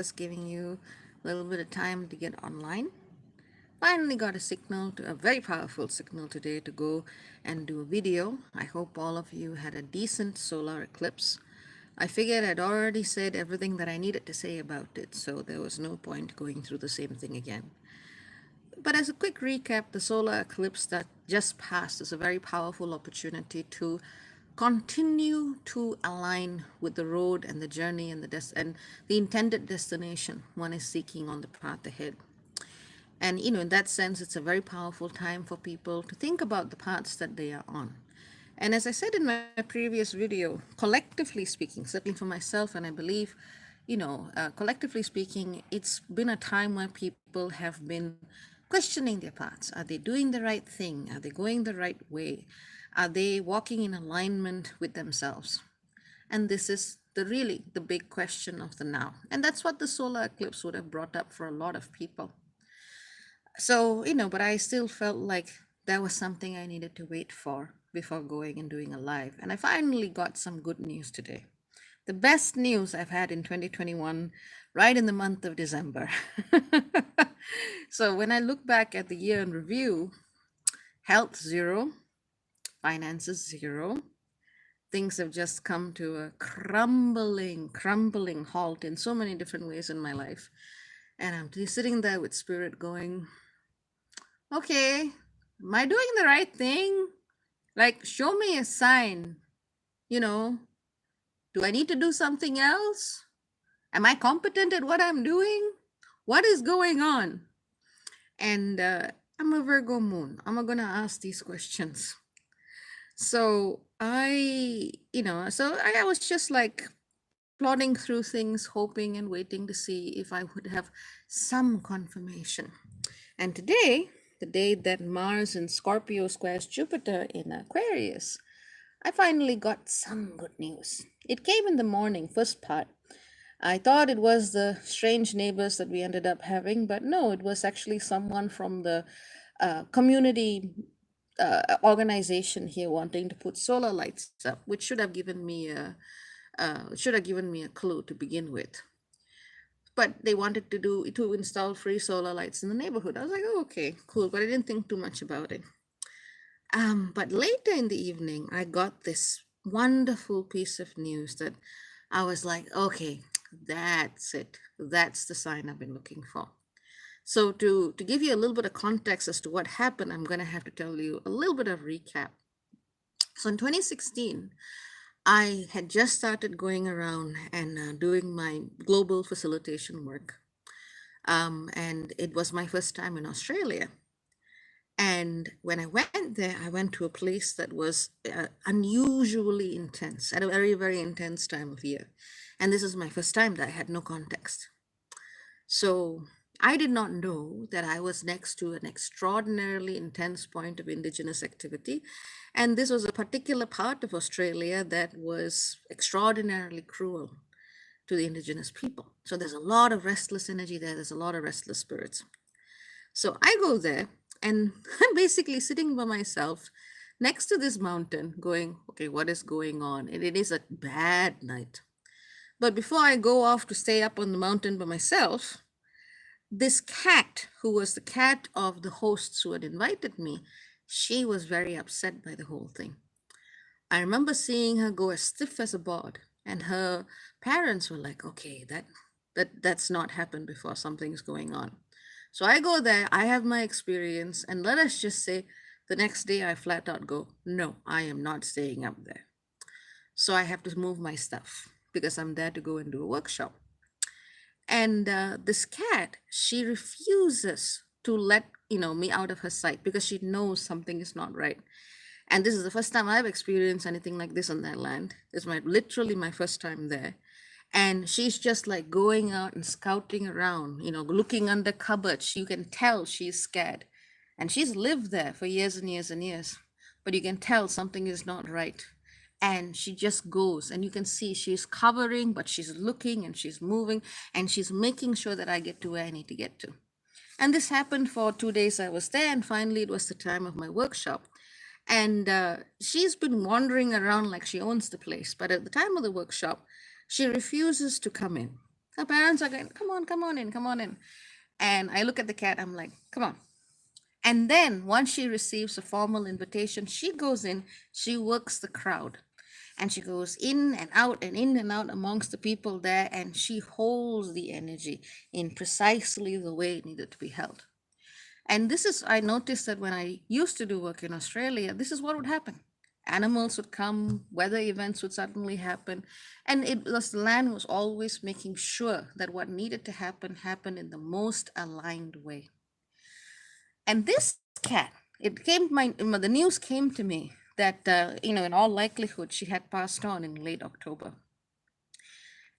just giving you a little bit of time to get online. Finally got a signal, a very powerful signal today to go and do a video. I hope all of you had a decent solar eclipse. I figured I'd already said everything that I needed to say about it, so there was no point going through the same thing again. But as a quick recap, the solar eclipse that just passed is a very powerful opportunity to continue to align with the road and the journey and and the intended destination one is seeking on the path ahead. And in that sense, it's a very powerful time for people to think about the paths that they are on. And as I said in my previous video, collectively speaking, certainly for myself, and I believe, collectively speaking, it's been a time where people have been questioning their paths. Are they doing the right thing? Are they going the right way? Are they walking in alignment with themselves? And this is the big question of the now. And that's what the solar eclipse would have brought up for a lot of people. So, but I still felt like that was something I needed to wait for before going and doing a live. And I finally got some good news today. The best news I've had in 2021, right in the month of December. So when I look back at the year in review, health zero, finances zero, things have just come to a crumbling halt in so many different ways in my life. And I'm just sitting there with spirit going, okay, am I doing the right thing? Like, show me a sign. You know, do I need to do something else? Am I competent at what I'm doing? What is going on? And I'm a Virgo moon. I'm going to ask these questions. So I was just like plodding through things, hoping and waiting to see if I would have some confirmation. And today, the day that Mars in Scorpio squares Jupiter in Aquarius, I finally got some good news. It came in the morning, first part. I thought it was the strange neighbors that we ended up having, but no, it was actually someone from the community organization here wanting to put solar lights up, which should have given me a clue to begin with. But they wanted to install free solar lights in the neighborhood. I was like, oh, okay, cool, but I didn't think too much about it. But later in the evening, I got this wonderful piece of news that I was like, okay, that's it. That's the sign I've been looking for. So to give you a little bit of context as to what happened, I'm going to have to tell you a little bit of recap. So in 2016, I had just started going around and doing my global facilitation work. And it was my first time in Australia. And when I went there, I went to a place that was unusually intense, at a very, very intense time of year. And this is my first time that I had no context. So I did not know that I was next to an extraordinarily intense point of indigenous activity. And this was a particular part of Australia that was extraordinarily cruel to the indigenous people. So there's a lot of restless energy there. There's a lot of restless spirits. So I go there and I'm basically sitting by myself next to this mountain going, okay, what is going on? And it is a bad night. But before I go off to stay up on the mountain by myself, this cat, who was the cat of the hosts who had invited me, she was very upset by the whole thing. I remember seeing her go as stiff as a board, and her parents were like, okay, that's not happened before, something's going on. So I go there, I have my experience, and let us just say the next day I flat out go, no, I am not staying up there. So I have to move my stuff because I'm there to go and do a workshop. And this cat, she refuses to let me out of her sight because she knows something is not right. And this is the first time I've experienced anything like this on that land. It's literally my first time there. And she's just like going out and scouting around, looking under cupboards. You can tell she's scared. And she's lived there for years and years and years. But you can tell something is not right. And she just goes, and you can see she's covering, but she's looking and she's moving and she's making sure that I get to where I need to get to. And this happened for 2 days I was there, and finally it was the time of my workshop. And she's been wandering around like she owns the place, but at the time of the workshop, she refuses to come in. Her parents are going, come on in, come on in. And I look at the cat, I'm like, come on. And then once she receives a formal invitation, she goes in, she works the crowd. And she goes in and out and in and out amongst the people there, and she holds the energy in precisely the way it needed to be held. And this is, I noticed that when I used to do work in Australia, this is what would happen. Animals would come, weather events would suddenly happen, and it was the land was always making sure that what needed to happen happened in the most aligned way. And this cat, the news came to me that in all likelihood she had passed on in late October,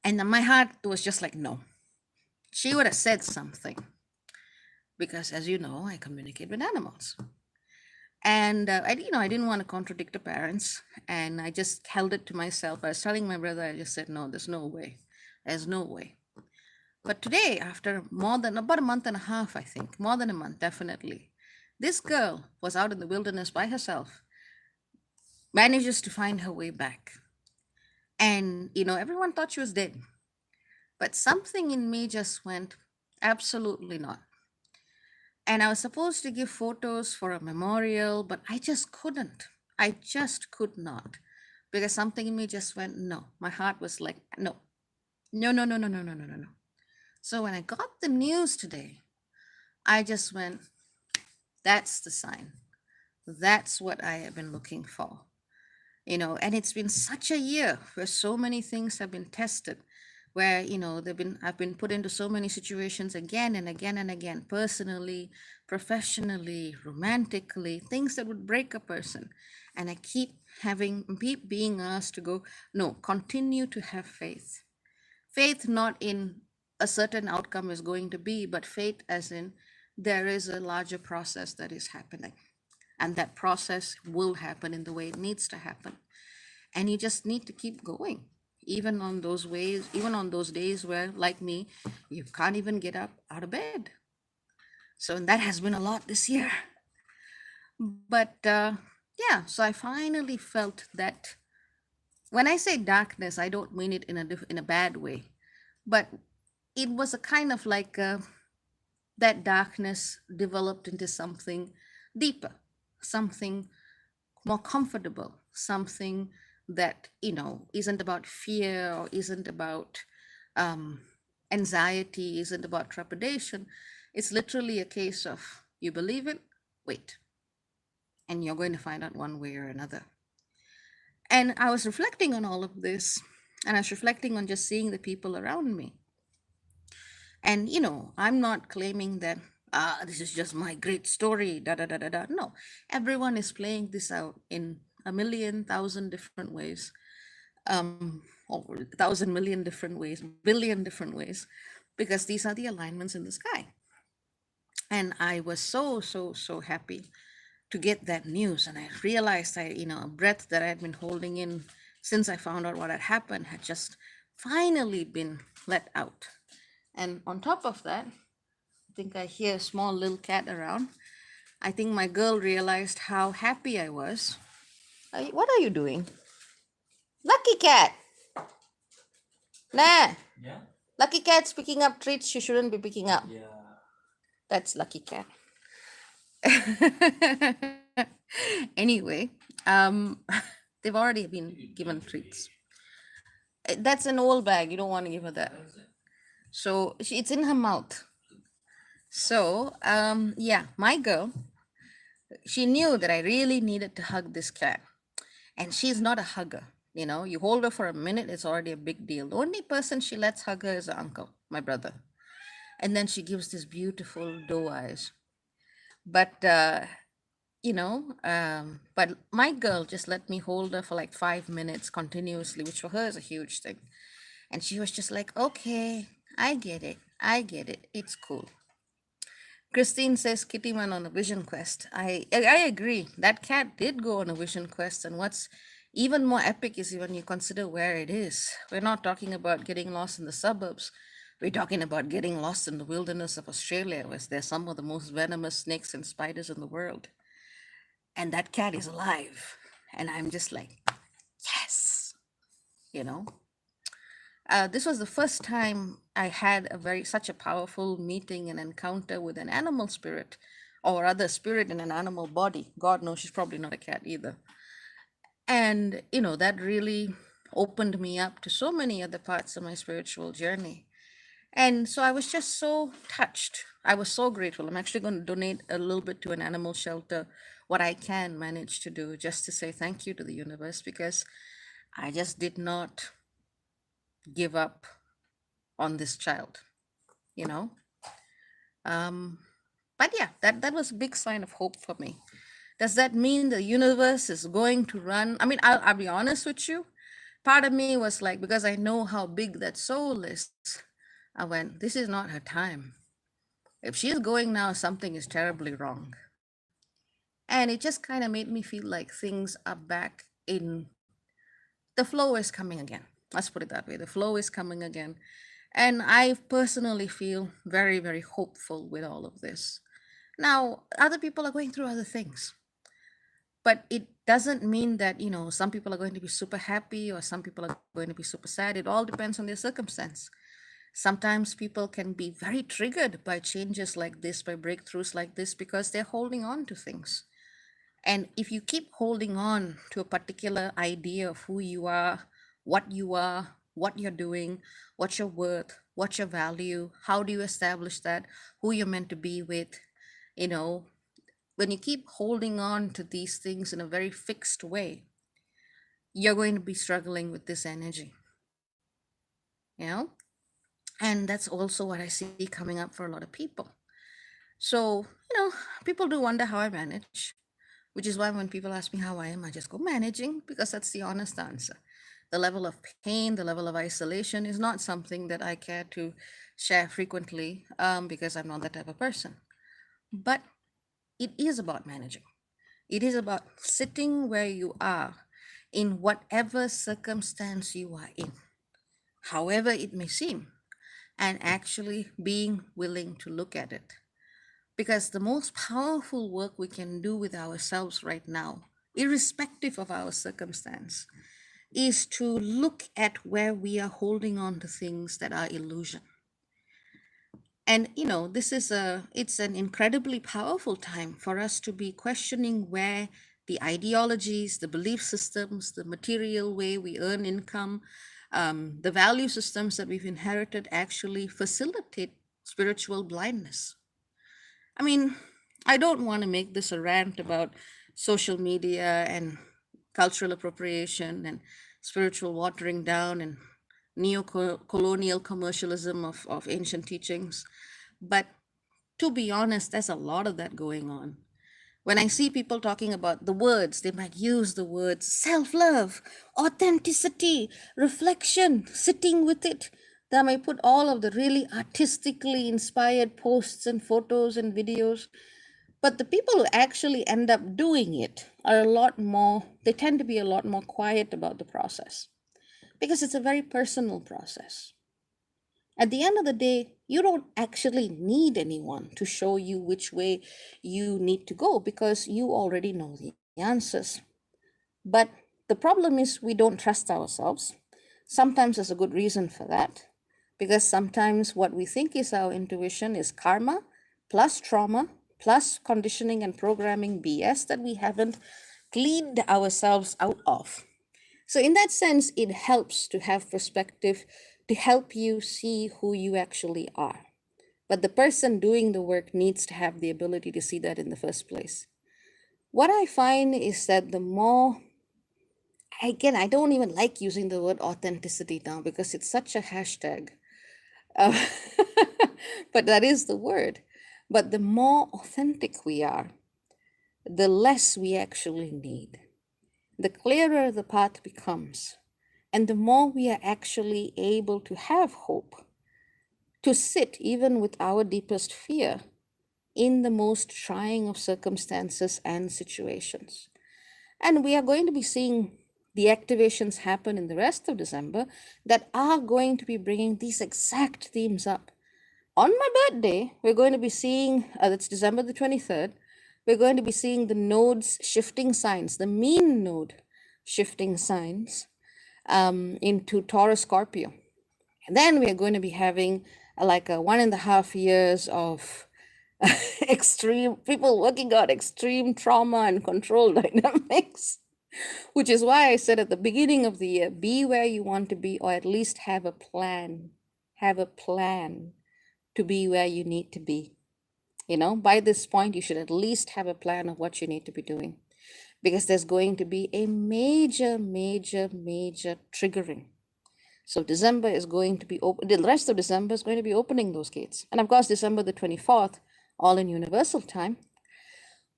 and my heart was just like, no, she would have said something, because as you know, I communicate with animals. And I didn't want to contradict the parents, and I just held it to myself. I was telling my brother, I just said, no, there's no way, there's no way. But today, after more than about a month and a half, I think, more than a month, definitely, this girl was out in the wilderness by herself, manages to find her way back. And, everyone thought she was dead. But something in me just went, absolutely not. And I was supposed to give photos for a memorial, but I just couldn't. I just could not. Because something in me just went, no. My heart was like, no, no, no, no, no, no, no, no, no, no. So when I got the news today, I just went, that's the sign. That's what I have been looking for. And it's been such a year where so many things have been tested, where I've been put into so many situations again and again and again, personally, professionally, romantically, things that would break a person. And I keep being asked to go, no, continue to have faith not in a certain outcome is going to be, but faith as in there is a larger process that is happening, and that process will happen in the way it needs to happen. And you just need to keep going, even on those ways, even on those days where, like me, you can't even get up out of bed. So that has been a lot this year. But yeah, so I finally felt that when I say darkness, I don't mean it in a bad way, but it was a kind of like that darkness developed into something deeper, something more comfortable, something that isn't about fear, or isn't about um, anxiety, isn't about trepidation. It's literally a case of, you believe it, wait, and you're going to find out one way or another. And I was reflecting on all of this, and I was reflecting on just seeing the people around me. And I'm not claiming that this is just my great story, da da da da da. No, everyone is playing this out in a million, thousand different ways, or 1,000,000,000 different ways, billion different ways, because these are the alignments in the sky. And I was so, so, so happy to get that news. And I realized a breath that I had been holding in since I found out what had happened had just finally been let out. And on top of that, I think I hear a small little cat around. I think my girl realized how happy I was. What are you doing? Lucky cat! Nah! Yeah? Lucky cat's picking up treats she shouldn't be picking up. Yeah. That's Lucky cat. Anyway, they've already been given treats. That's an old bag. You don't want to give her that. So it's in her mouth. So yeah, my girl, she knew that I really needed to hug this cat. And she's not a hugger. You hold her for a minute, it's already a big deal. The only person she lets hug her is her uncle, my brother. And then she gives this beautiful doe eyes. But but my girl just let me hold her for like 5 minutes continuously, which for her is a huge thing. And she was just like, okay, I get it. I get it. It's cool. Christine says Kitty went on a vision quest. I agree. That cat did go on a vision quest, and what's even more epic is when you consider where it is. We're not talking about getting lost in the suburbs. We're talking about getting lost in the wilderness of Australia, where there's some of the most venomous snakes and spiders in the world. And that cat is alive. And I'm just like, yes, you know. This was the first time I had such a powerful meeting and encounter with an animal spirit, or other spirit in an animal body. God knows she's probably not a cat either. And that really opened me up to so many other parts of my spiritual journey. And so I was just so touched. I was so grateful. I'm actually going to donate a little bit to an animal shelter, what I can manage to do, just to say thank you to the universe, because I just did not give up on this child, you know. Um, but yeah, that was a big sign of hope for me. Does that mean the universe is going to run? I mean, I'll be honest with you. Part of me was like, because I know how big that soul is, I went, this is not her time. If she is going now, something is terribly wrong. And it just kind of made me feel like things are back in the flow is coming again. Let's put it that way. The flow is coming again. And I personally feel very, very hopeful with all of this. Now, other people are going through other things, but it doesn't mean that, some people are going to be super happy or some people are going to be super sad. It all depends on their circumstance. Sometimes people can be very triggered by changes like this, by breakthroughs like this, because they're holding on to things. And if you keep holding on to a particular idea of who you are, what you're doing, what's your worth, what's your value, how do you establish that, who you're meant to be with, you know, when you keep holding on to these things in a very fixed way, you're going to be struggling with this energy, you know? And that's also what I see coming up for a lot of people. So, people do wonder how I manage, which is why when people ask me how I am, I just go managing, because that's the honest answer. The level of pain, the level of isolation is not something that I care to share frequently, because I'm not that type of person. But it is about managing. It is about sitting where you are in whatever circumstance you are in, however it may seem, and actually being willing to look at it. Because the most powerful work we can do with ourselves right now, irrespective of our circumstance, is to look at where we are holding on to things that are illusion. And it's an incredibly powerful time for us to be questioning where the ideologies, the belief systems, the material way we earn income, the value systems that we've inherited actually facilitate spiritual blindness. I mean, I don't want to make this a rant about social media and cultural appropriation and spiritual watering down and neo-colonial commercialism of ancient teachings. But to be honest, there's a lot of that going on. When I see people talking about the words, they might use the words self love, authenticity, reflection, sitting with it. They might put all of the really artistically inspired posts and photos and videos. But the people who actually end up doing it are a lot more, they tend to be a lot more quiet about the process because it's a very personal process. At the end of the day, you don't actually need anyone to show you which way you need to go because you already know the answers. But the problem is we don't trust ourselves. Sometimes there's a good reason for that because sometimes what we think is our intuition is karma plus trauma plus conditioning and programming BS that we haven't cleaned ourselves out of. So, in that sense, it helps to have perspective to help you see who you actually are. But the person doing the work needs to have the ability to see that in the first place. What I find is that the more, again, I don't even like using the word authenticity now because it's such a hashtag. Uh, but that is the word. But the more authentic we are, the less we actually need. The clearer the path becomes, and the more we are actually able to have hope, to sit even with our deepest fear in the most trying of circumstances and situations. And we are going to be seeing the activations happen in the rest of December that are going to be bringing these exact themes up. On my birthday, we're going to be seeing, that's December the 23rd, we're going to be seeing the nodes shifting signs, the mean node shifting signs into Taurus Scorpio. And then we're going to be having like a 1.5 years of extreme people working out extreme trauma and control dynamics, which is why I said at the beginning of the year, be where you want to be, or at least have a plan. Have a plan to be where you need to be. By this point, you should at least have a plan of what you need to be doing, because there's going to be a major, major, major triggering. So December is going to be open. The rest of December is going to be opening those gates. And of course, December the 24th, all in universal time,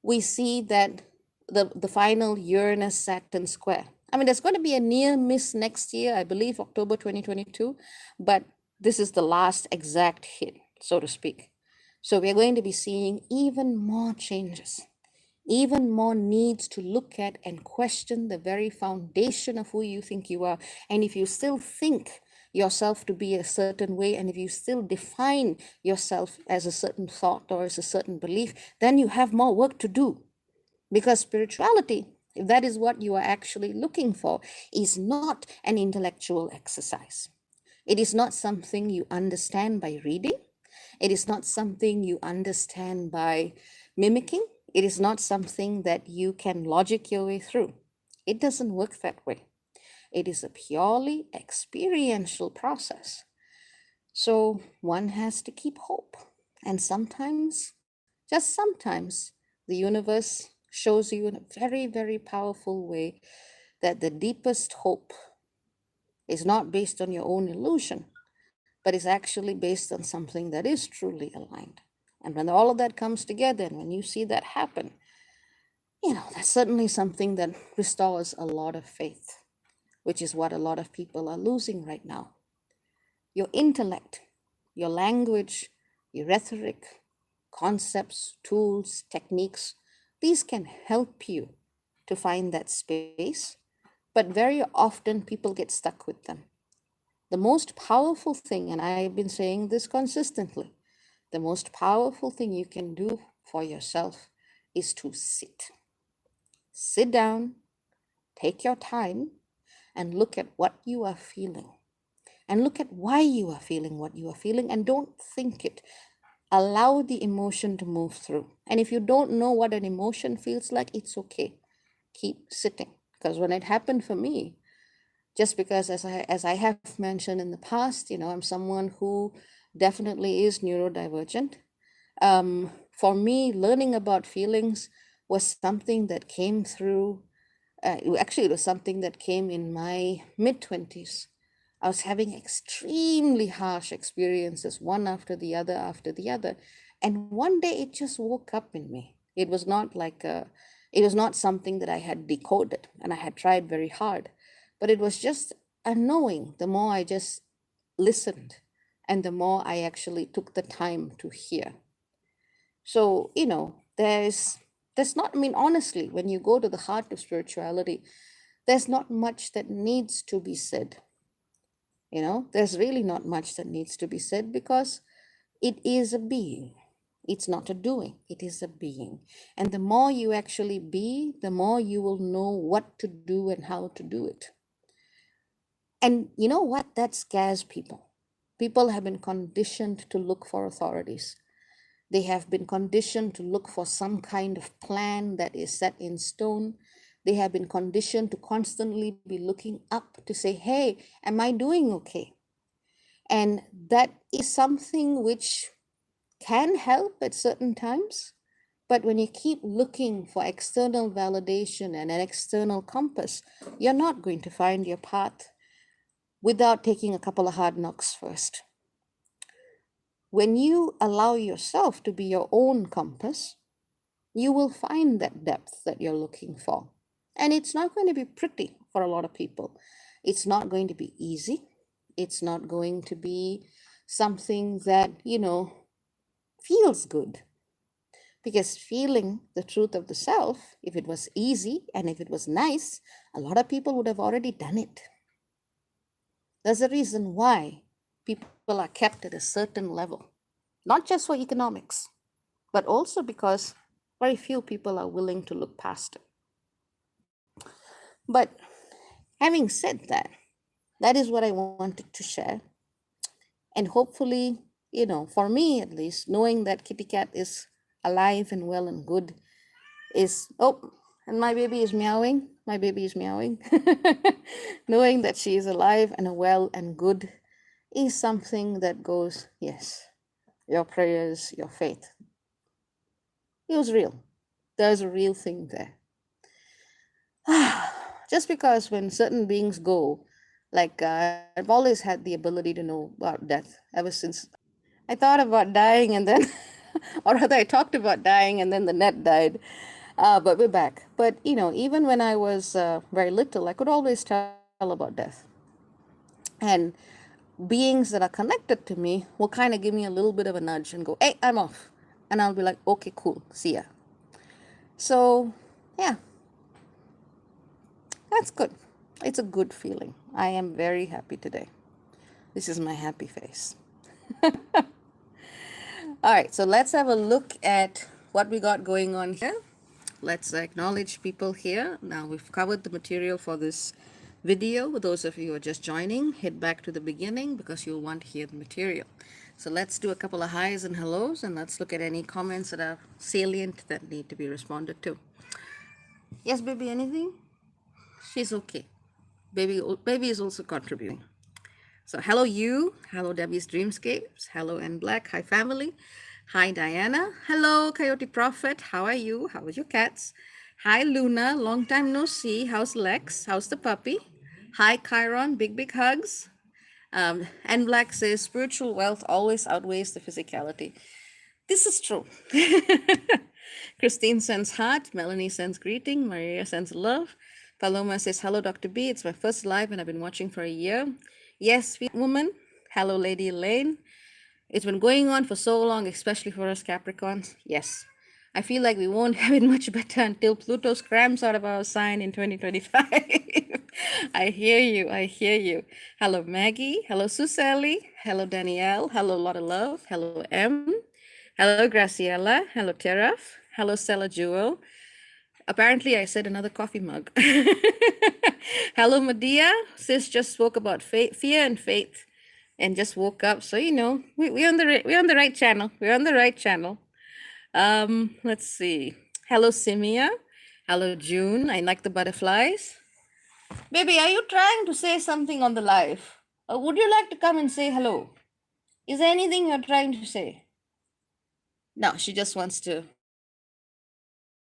we see that the final Uranus Saturn square. I mean, there's going to be a near miss next year, I believe October 2022, but this is the last exact hit, so to speak. So we're going to be seeing even more changes, even more needs to look at and question the very foundation of who you think you are. And if you still think yourself to be a certain way, and if you still define yourself as a certain thought or as a certain belief, then you have more work to do. Because spirituality, if that is what you are actually looking for, is not an intellectual exercise. It is not something you understand by reading. It is not something you understand by mimicking. It is not something that you can logic your way through. It doesn't work that way. It is a purely experiential process. So one has to keep hope. And sometimes, just sometimes, the universe shows you in a very, very powerful way that the deepest hope is not based on your own illusion, but is actually based on something that is truly aligned. And when all of that comes together, and when you see that happen, that's certainly something that restores a lot of faith, which is what a lot of people are losing right now. Your intellect, your language, your rhetoric, concepts, tools, techniques, these can help you to find that space, but very often people get stuck with them. The most powerful thing, and I've been saying this consistently, the most powerful thing you can do for yourself is to sit. Sit down, take your time, and look at what you are feeling. And look at why you are feeling what you are feeling, and don't think it. Allow the emotion to move through. And if you don't know what an emotion feels like, it's okay. Keep sitting. Because when it happened for me, just because as I have mentioned in the past, I'm someone who definitely is neurodivergent. For me, learning about feelings was something that came through, actually it was something that came in my mid-20s. I was having extremely harsh experiences, one after the other. And one day it just woke up in me. It was not something that I had decoded and I had tried very hard, but it was just a knowing. The more I just listened and the more I actually took the time to hear. So, there's not, honestly, when you go to the heart of spirituality, there's not much that needs to be said. There's really not much that needs to be said because it is a being. It's not a doing, it is a being. And the more you actually be, the more you will know what to do and how to do it. And you know what? That scares people. People have been conditioned to look for authorities. They have been conditioned to look for some kind of plan that is set in stone. They have been conditioned to constantly be looking up to say, hey, am I doing okay? And that is something which can help at certain times. But when you keep looking for external validation and an external compass, you're not going to find your path without taking a couple of hard knocks first. When you allow yourself to be your own compass, you will find that depth that you're looking for. And it's not going to be pretty for a lot of people. It's not going to be easy. It's not going to be something that, feels good. Because feeling the truth of the self, if it was easy and if it was nice, a lot of people would have already done it. There's a reason why people are kept at a certain level, not just for economics, but also because very few people are willing to look past it. But having said that, that is what I wanted to share. And hopefully, for me at least, knowing that kitty cat is alive and well and good is, oh, and my baby is meowing. My baby is meowing. Knowing that she is alive and well and good is something that goes, yes, your prayers, your faith. It was real. There's a real thing there. Just because when certain beings go, like I've always had the ability to know about death ever since I thought about dying and then, or rather, I talked about dying and then the net died. But we're back. But, even when I was very little, I could always tell about death. And beings that are connected to me will kind of give me a little bit of a nudge and go, hey, I'm off. And I'll be like, okay, cool, see ya. So, yeah, that's good. It's a good feeling. I am very happy today. This is my happy face. All right, so let's have a look at what we got going on here. Let's acknowledge people here. Now we've covered the material for this video. Those of you who are just joining, head back to the beginning because you'll want to hear the material. So let's do a couple of highs and hellos, and let's look at any comments that are salient that need to be responded to. Yes, baby, anything? She's okay. Baby is also contributing. So hello you, hello Debbie's Dreamscapes, hello N Black, hi family, hi Diana, hello Coyote Prophet, how are you? How are your cats? Hi Luna, long time no see, how's Lex? How's the puppy? Hi Chiron, big hugs. N Black says spiritual wealth always outweighs the physicality. This is true. Christine sends heart, Melanie sends greeting, Maria sends love. Paloma says, hello, Dr. B. It's my first live and I've been watching for a year. Yes, sweet woman. Hello, Lady Elaine. It's been going on for so long, especially for us Capricorns. Yes. I feel like we won't have it much better until Pluto scrams out of our sign in 2025. I hear you. I hear you. Hello, Maggie. Hello, Suseli. Hello, Danielle. Hello, Lot of Love. Hello, M. Hello, Graciela. Hello, Teraf. Hello, Stella Jewel. Apparently, I said another coffee mug. Hello, Medea. Sis just spoke about fear and faith, and just woke up. So we're on the right channel. We're on the right channel. Let's see. Hello, Simia. Hello, June. I like the butterflies. Baby, are you trying to say something on the live? Or would you like to come and say hello? Is there anything you're trying to say? No, she just wants to in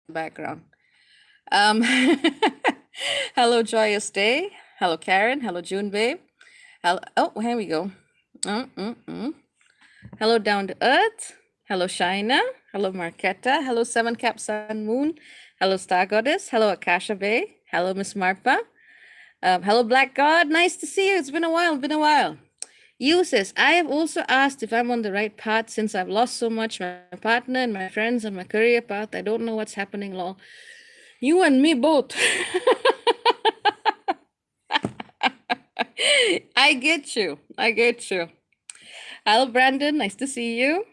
the background. Hello, Joyous Day. Hello, Karen. Hello, June Babe. Hello. Oh, here we go. Hello, Down to Earth. Hello, Shina. Hello, Marquetta. Hello, Seven Cap Sun Moon. Hello, Star Goddess. Hello, Akasha Bay. Hello, Miss Marpa. Hello, Black God. Nice to see you. It's been a while. Been a while. You says, I have also asked if I'm on the right path since I've lost so much, my partner and my friends and my career path. I don't know what's happening, lol. You and me both. I get you. I get you. Hello, Brandon. Nice to see you.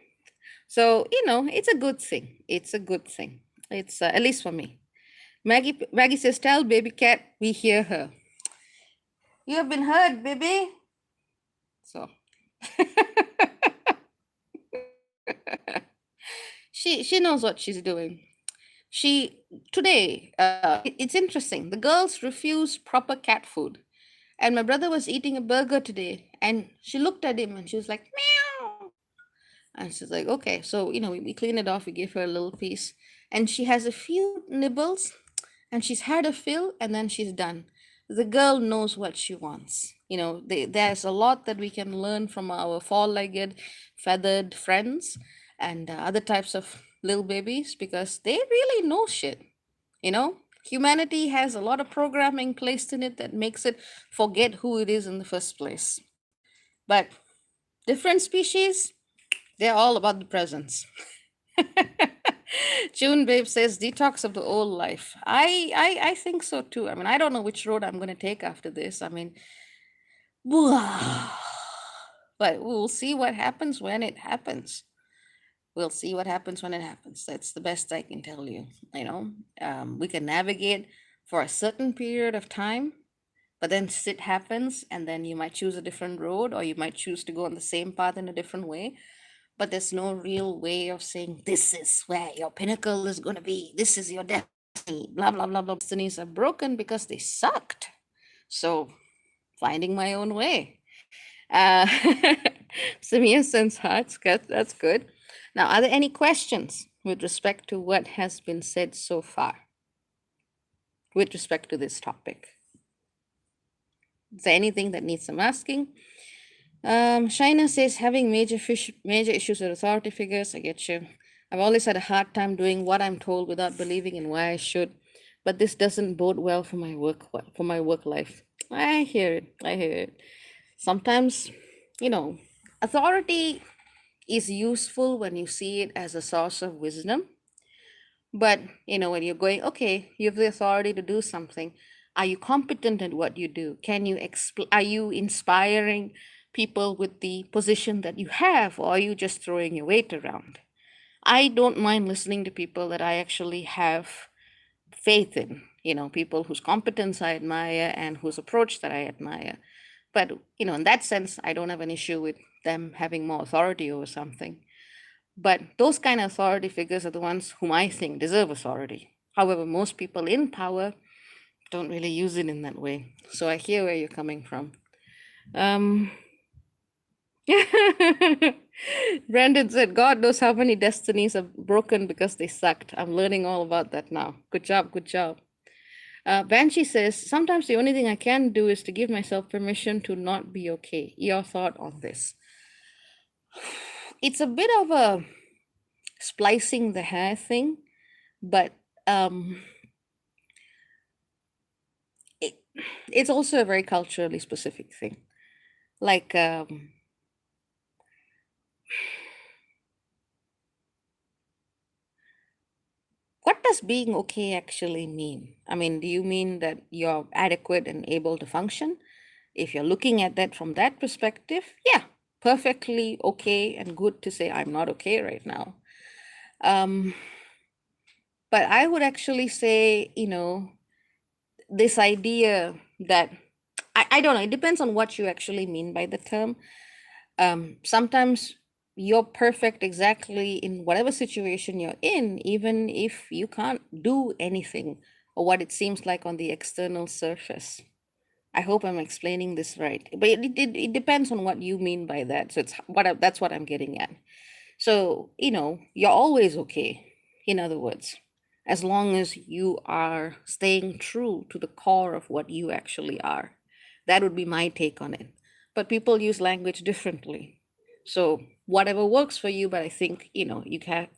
So, it's a good thing. It's a good thing. It's at least for me. Maggie says, tell baby cat we hear her. You have been heard, baby. So she knows what she's doing. Today, it's interesting. The girls refuse proper cat food. And my brother was eating a burger today, and she looked at him and she was like, meow. And she's like, okay. So, we clean it off. We give her a little piece. And she has a few nibbles, and she's had a fill, and then she's done. The girl knows what she wants. There's a lot that we can learn from our four-legged, feathered friends and other types of little babies because they really know shit. Humanity has a lot of programming placed in it that makes it forget who it is in the first place. But different species, they're all about the presence. June Babe says detox of the old life. I think so too. I mean, I don't know which road I'm going to take after this. I mean, but we'll see what happens when it happens. We'll see what happens when it happens. That's the best I can tell you. We can navigate for a certain period of time, But then shit happens, and then you might choose a different road, or you might choose to go on the same path in a different way. But there's no real way of saying, this is where your pinnacle is going to be. This is your destiny. Blah, blah, blah, blah. Destinies are broken because they sucked. So, finding my own way. Uh, Samia sends hearts. Good. That's good. Now, are there any questions with respect to what has been said so far with respect to this topic? Is there anything that needs some asking? Shaina says, having major issues with authority figures. I get you. I've always had a hard time doing what I'm told without believing in why I should, but this doesn't bode well for my work life. I hear it. I hear it. Sometimes, you know, authority is useful when you see it as a source of wisdom. But, when you're going, okay, you have the authority to do something. Are you competent at what you do? Are you inspiring people with the position that you have, or are you just throwing your weight around? I don't mind listening to people that I actually have faith in, people whose competence I admire and whose approach that I admire. But, in that sense, I don't have an issue with them having more authority over something. But those kind of authority figures are the ones whom I think deserve authority. However, most people in power don't really use it in that way. So I hear where you're coming from. Um, Brandon said, God knows how many destinies are broken because they sucked. I'm learning all about that now. Good job, good job. Banshee says, sometimes the only thing I can do is to give myself permission to not be okay. Your thought on this? It's a bit of a splicing the hair thing, but it's also a very culturally specific thing. Like, what does being okay actually mean? I mean, do you mean that you're adequate and able to function? If you're looking at that from that perspective, yeah, perfectly okay and good to say, I'm not okay right now. But I would actually say, this idea that I don't know, it depends on what you actually mean by the term. Sometimes you're perfect exactly in whatever situation you're in, even if you can't do anything or what it seems like on the external surface. I hope I'm explaining this right, but it depends on what you mean by that. So that's what I'm getting at. So, you're always okay, in other words, as long as you are staying true to the core of what you actually are. That would be my take on it. But people use language differently. So, whatever works for you, but I think, you can,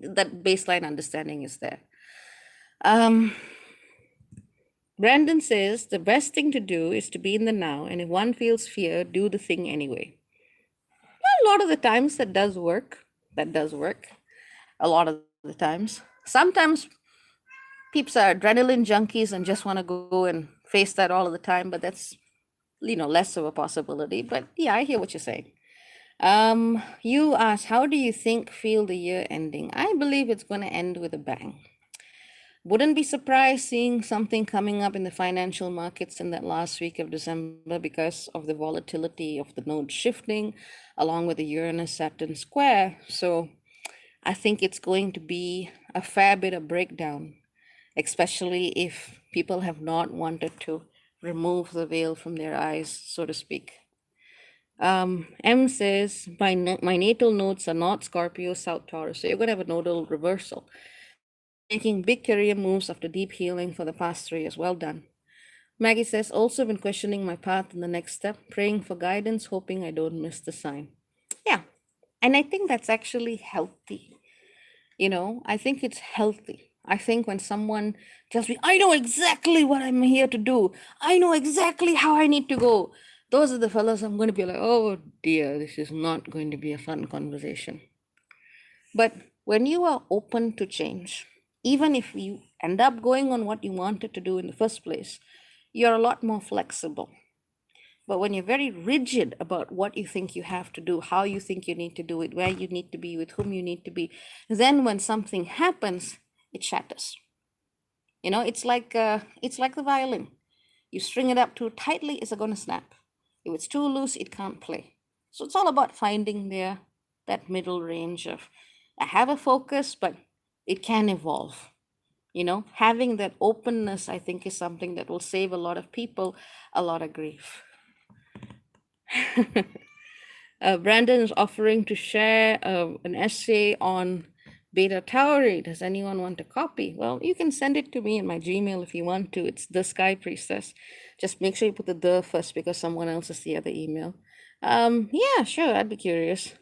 that baseline understanding is there. Brandon says the best thing to do is to be in the now, and if one feels fear, do the thing anyway. A lot of the times that does work. That does work. A lot of the times. Sometimes peeps are adrenaline junkies and just want to go and face that all of the time, but that's less of a possibility. But yeah, I hear what you're saying. You asked, how do you feel the year ending? I believe it's going to end with a bang. Wouldn't be surprised seeing something coming up in the financial markets in that last week of December because of the volatility of the node shifting along with the Uranus Saturn square. So I think it's going to be a fair bit of breakdown, especially if people have not wanted to remove the veil from their eyes, so to speak. M says, my natal nodes are not Scorpio, South Taurus. So you're going to have a nodal reversal. Making big career moves after deep healing for the past 3 years. Well done. Maggie says, also been questioning my path and the next step, praying for guidance, hoping I don't miss the sign. Yeah. And I think that's actually healthy. I think it's healthy. I think when someone tells me, I know exactly what I'm here to do, I know exactly how I need to go, those are the fellows I'm going to be like, oh dear, this is not going to be a fun conversation. But when you are open to change, even if you end up going on what you wanted to do in the first place, you're a lot more flexible. But when you're very rigid about what you think you have to do, how you think you need to do it, where you need to be, with whom you need to be, then when something happens, it shatters. It's like the violin. You string it up too tightly, it's going to snap. If it's too loose, it can't play. So it's all about finding that middle range of I have a focus, but it can evolve. Having that openness, I think, is something that will save a lot of people a lot of grief. Brandon is offering to share an essay on Beta Tauri. Does anyone want a copy? Well, you can send it to me in my Gmail if you want to. It's the Sky Priestess. Just make sure you put the first because someone else is the other email. Yeah, sure, I'd be curious.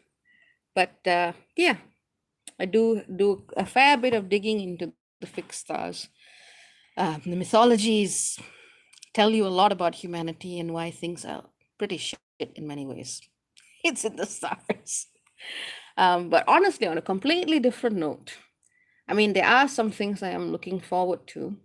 But yeah, I do a fair bit of digging into the fixed stars. The mythologies tell you a lot about humanity and why things are pretty shit in many ways. It's in the stars. But honestly, on a completely different note, I mean, there are some things I am looking forward to.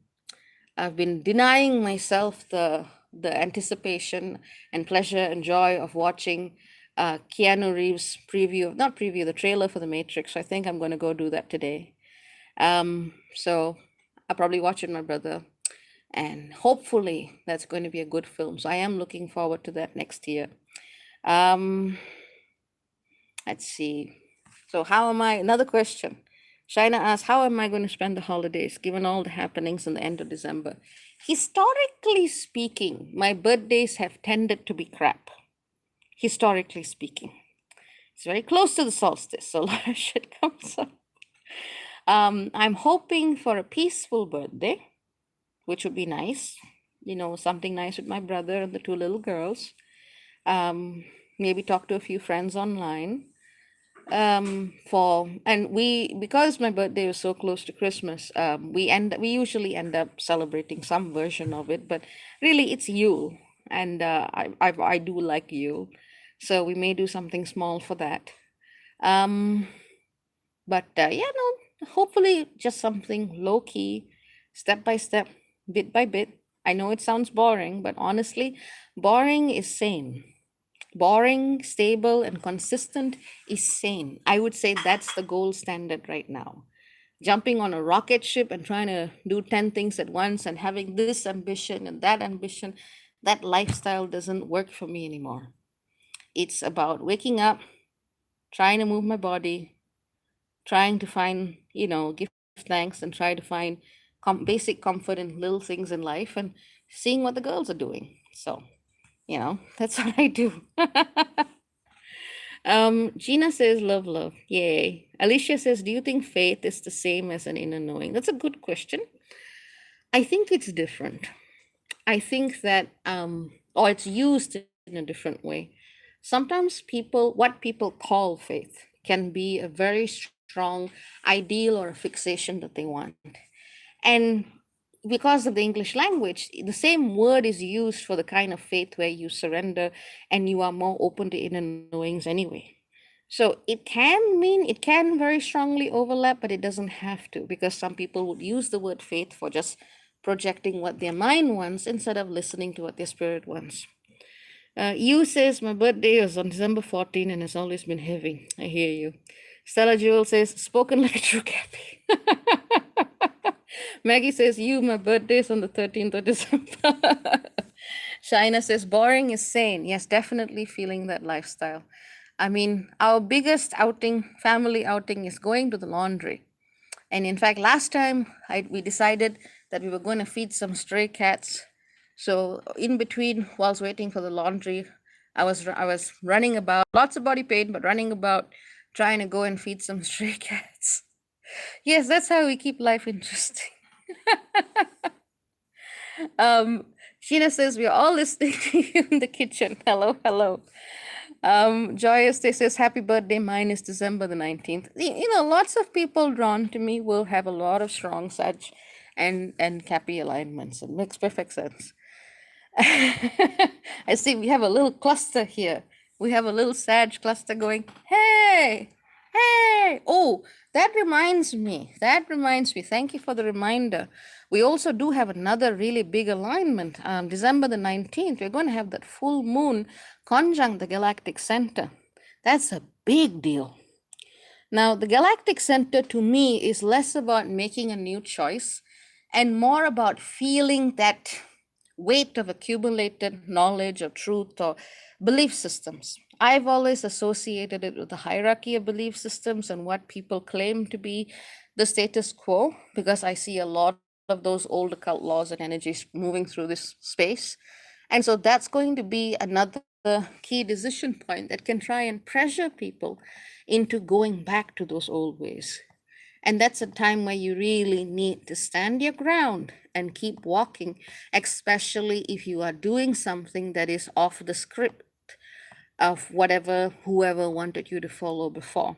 I've been denying myself the anticipation and pleasure and joy of watching Keanu Reeves not preview, the trailer for The Matrix. So I think I'm going to go do that today. So I'll probably watch it with my brother. And hopefully that's going to be a good film. So I am looking forward to that next year. Let's see. So how am I? Another question. Shaina asks, how am I going to spend the holidays given all the happenings in the end of December? Historically speaking, my birthdays have tended to be crap. Historically speaking. It's very close to the solstice, so a lot of shit comes up. I'm hoping for a peaceful birthday, which would be nice. Something nice with my brother and the two little girls. Maybe talk to a few friends online. Because my birthday is so close to Christmas, we usually end up celebrating some version of it, but really it's Yule, and I do like Yule, so we may do something small for that. But yeah, no, hopefully just something low key, step by step, bit by bit. I know it sounds boring, but honestly, boring is sane. Boring, stable, and consistent is sane. I would say that's the gold standard right now. Jumping on a rocket ship and trying to do 10 things at once and having this ambition and that ambition, that lifestyle doesn't work for me anymore. It's about waking up, trying to move my body, trying to find, give thanks and try to find basic comfort in little things in life and seeing what the girls are doing. So, that's what I do. Gina says, love, love. Yay. Alicia says, do you think faith is the same as an inner knowing? That's a good question. I think it's different. I think that, or it's used in a different way. Sometimes what people call faith can be a very strong ideal or a fixation that they want. And because of the English language, the same word is used for the kind of faith where you surrender and you are more open to inner knowings anyway. So it can very strongly overlap, but it doesn't have to, because some people would use the word faith for just projecting what their mind wants instead of listening to what their spirit wants. You says, my birthday is on December 14 and has always been heavy. I hear you. Stella Jewel says, spoken like a true Cappy. Maggie says, my birthday is on the 13th of December. Shaina says, boring is sane. Yes, definitely feeling that lifestyle. I mean, our biggest family outing is going to the laundry. And in fact, last time we decided that we were going to feed some stray cats. So in between, whilst waiting for the laundry, I was running about, lots of body pain, but running about trying to go and feed some stray cats. Yes, that's how we keep life interesting. Sheena says, we are all listening to you in the kitchen. Hello, hello. Joyous Day says, happy birthday. Mine is December the 19th. Lots of people drawn to me will have a lot of strong Sag and Cappy alignments. It makes perfect sense. I see we have a little cluster here. We have a little Sag cluster going, hey. Oh, that reminds me. Thank you for the reminder. We also do have another really big alignment. December the 19th, we're going to have that full moon conjunct the galactic center. That's a big deal. Now, the galactic center to me is less about making a new choice and more about feeling that weight of accumulated knowledge or truth or belief systems. I've always associated it with the hierarchy of belief systems and what people claim to be the status quo, because I see a lot of those old occult laws and energies moving through this space. And so that's going to be another key decision point that can try and pressure people into going back to those old ways. And that's a time where you really need to stand your ground and keep walking, especially if you are doing something that is off the script of whatever whoever wanted you to follow before.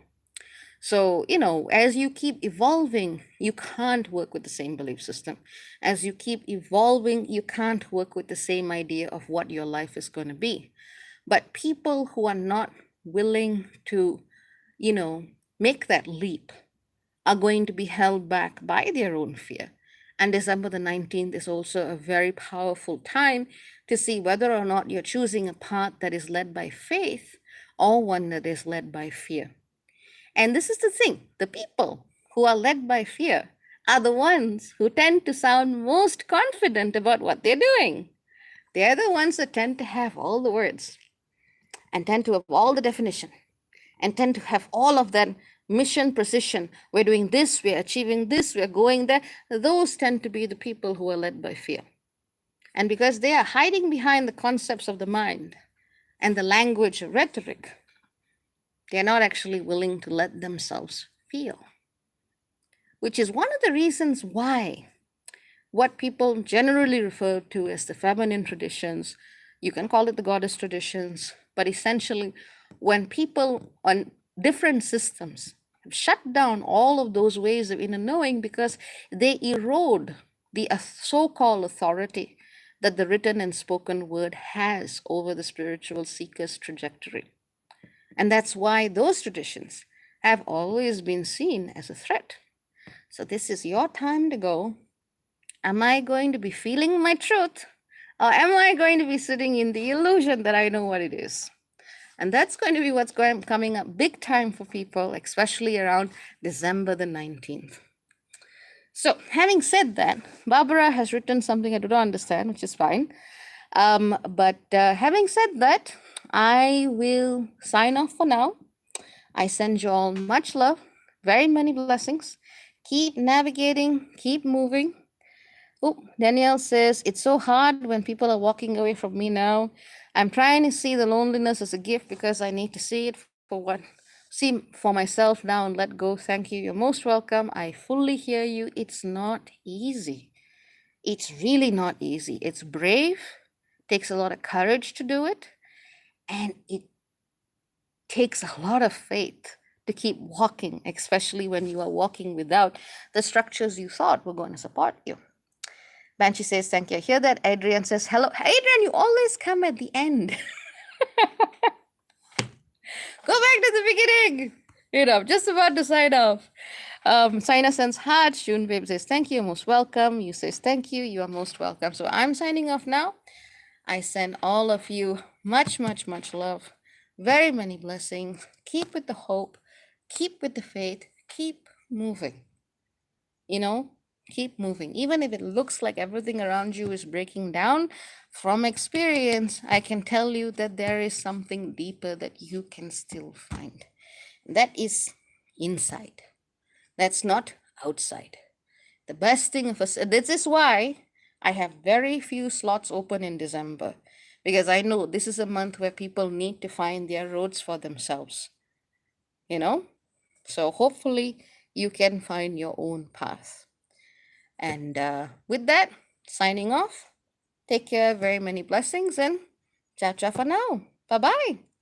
So, as you keep evolving, you can't work with the same belief system. As you keep evolving, you can't work with the same idea of what your life is going to be. But people who are not willing to, make that leap are going to be held back by their own fear. And December the 19th is also a very powerful time to see whether or not you're choosing a path that is led by faith or one that is led by fear. And this is the thing, the people who are led by fear are the ones who tend to sound most confident about what they're doing. They're the ones that tend to have all the words and tend to have all the definition and tend to have all of that mission precision. We're doing this, we're achieving this, we're going there. Those tend to be the people who are led by fear. And because they are hiding behind the concepts of the mind and the language of rhetoric, they're not actually willing to let themselves feel. Which is one of the reasons why what people generally refer to as the feminine traditions, you can call it the goddess traditions, but essentially when people on different systems have shut down all of those ways of inner knowing because they erode the so-called authority that the written and spoken word has over the spiritual seeker's trajectory. And that's why those traditions have always been seen as a threat. So this is your time to go. Am I going to be feeling my truth? Or am I going to be sitting in the illusion that I know what it is? And that's going to be what's coming up big time for people, especially around December the 19th. So having said that, Barbara has written something I do not understand, which is fine. But having said that, I will sign off for now. I send you all much love, very many blessings. Keep navigating, keep moving. Oh, Danielle says, it's so hard when people are walking away from me now. I'm trying to see the loneliness as a gift because I need to see it see for myself now and let go. Thank you. You're most welcome. I fully hear you. It's not easy. It's really not easy. It's brave, takes a lot of courage to do it, and it takes a lot of faith to keep walking, especially when you are walking without the structures you thought were going to support you. Banshee says, thank you. I hear that. Adrian says, hello. Adrian, you always come at the end. Go back to the beginning. I'm just about to sign off. Saina sends hearts. June Babe says, thank you. Most welcome. You says, thank you. You are most welcome. So I'm signing off now. I send all of you much, much, much love. Very many blessings. Keep with the hope. Keep with the faith. Keep moving. Keep moving. Even if it looks like everything around you is breaking down, from experience, I can tell you that there is something deeper that you can still find. That is inside. That's not outside. The best thing of us, this is why I have very few slots open in December, because I know this is a month where people need to find their roads for themselves. So hopefully you can find your own path. And with that, signing off. Take care, very many blessings, and ciao ciao for now. Bye-bye.